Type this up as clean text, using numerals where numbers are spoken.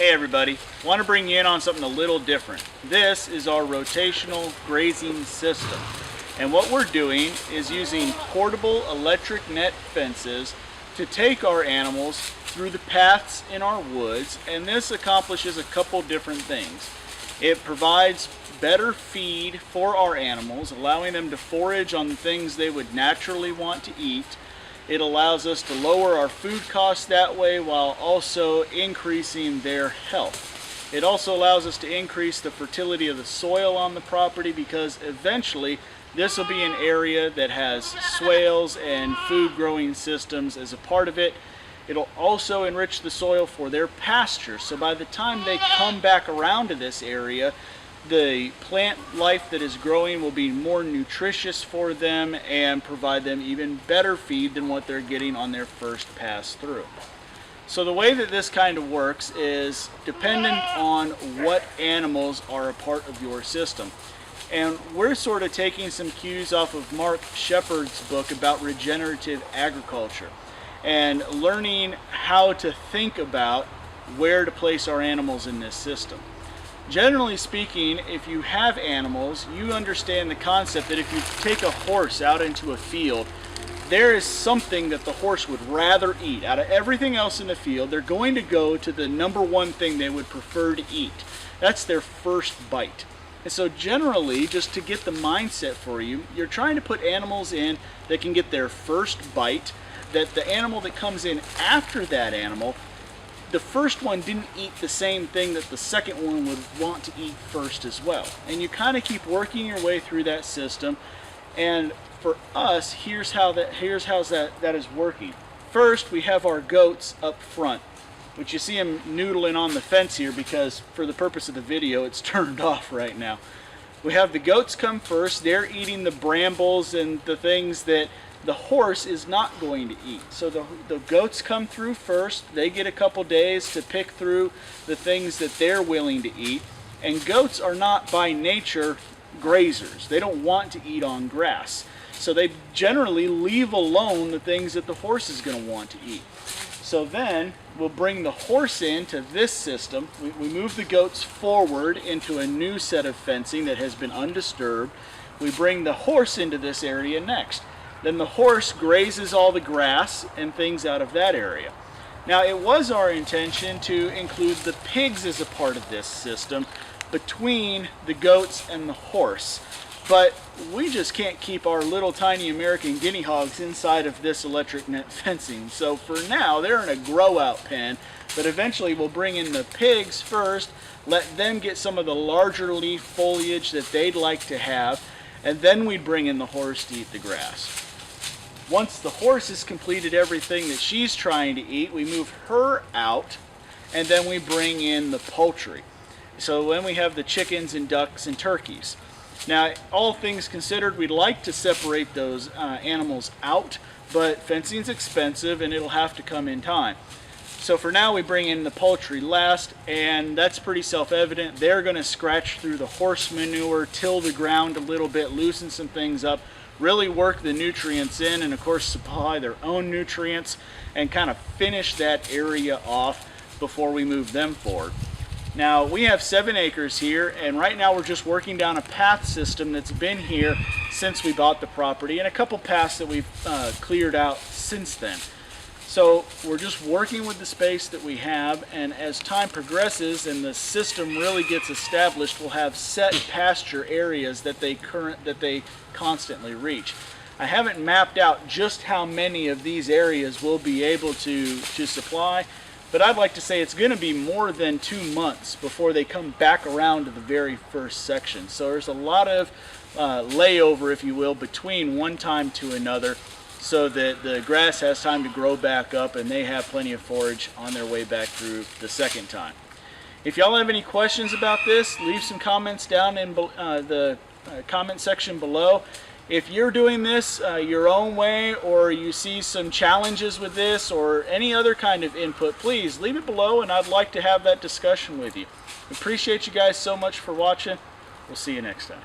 Hey everybody, want to bring you in on something a little different. This is our rotational grazing system. And what we're doing is using portable electric net fences to take our animals through the paths in our woods, and this accomplishes a couple different things. It provides better feed for our animals, allowing them to forage on the things they would naturally want to eat. It allows us to lower our food costs that way while also increasing their health. It also allows us to increase the fertility of the soil on the property, because eventually this will be an area that has swales and food growing systems as a part of it. It'll also enrich the soil for their pasture. So by the time they come back around to this area, the plant life that is growing will be more nutritious for them and provide them even better feed than what they're getting on their first pass through. So the way that this kind of works is dependent on what animals are a part of your system. And we're sort of taking some cues off of Mark Shepard's book about regenerative agriculture and learning how to think about where to place our animals in this system. Generally speaking, if you have animals, you understand the concept that if you take a horse out into a field, there is something that the horse would rather eat. Out of everything else in the field, they're going to go to the number one thing they would prefer to eat. That's their first bite. And so generally, just to get the mindset for you, you're trying to put animals in that can get their first bite, that the animal that comes in after that animal, the first one didn't eat the same thing that the second one would want to eat first as well. And you kind of keep working your way through that system. And for us, here's how that is working. First, we have our goats up front, which you see them noodling on the fence here because for the purpose of the video, it's turned off right now. We have the goats come first. They're eating the brambles and the things that the horse is not going to eat. So the goats come through first. They get a couple days to pick through the things that they're willing to eat. And goats are not by nature grazers. They don't want to eat on grass. So they generally leave alone the things that the horse is going to want to eat. So then we'll bring the horse into this system. We move the goats forward into a new set of fencing that has been undisturbed. We bring the horse into this area next. Then the horse grazes all the grass and things out of that area. Now, it was our intention to include the pigs as a part of this system between the goats and the horse, but we just can't keep our little tiny American guinea hogs inside of this electric net fencing. So for now, they're in a grow out pen, but eventually we'll bring in the pigs first, let them get some of the larger leaf foliage that they'd like to have, and then we bring in the horse to eat the grass. Once the horse has completed everything that she's trying to eat, we move her out, and then we bring in the poultry. So then we have the chickens and ducks and turkeys. Now, all things considered, we'd like to separate those animals out, but fencing's expensive and it'll have to come in time. So for now, we bring in the poultry last, and that's pretty self-evident. They're going to scratch through the horse manure, till the ground a little bit, loosen some things up, really work the nutrients in, and of course supply their own nutrients and kind of finish that area off before we move them forward. Now, we have 7 acres here, and right now we're just working down a path system that's been here since we bought the property, and a couple paths that we've cleared out since then. So we're just working with the space that we have, and as time progresses and the system really gets established, we'll have set pasture areas that they constantly reach. I haven't mapped out just how many of these areas we'll be able to supply, but I'd like to say it's going to be more than 2 months before they come back around to the very first section. So there's a lot of layover, if you will, between one time to another, so that the grass has time to grow back up and they have plenty of forage on their way back through the second time. If y'all have any questions about this, leave some comments down in the comment section below. If you're doing this your own way, or you see some challenges with this or any other kind of input, please leave it below and I'd like to have that discussion with you. Appreciate you guys so much for watching. We'll see you next time.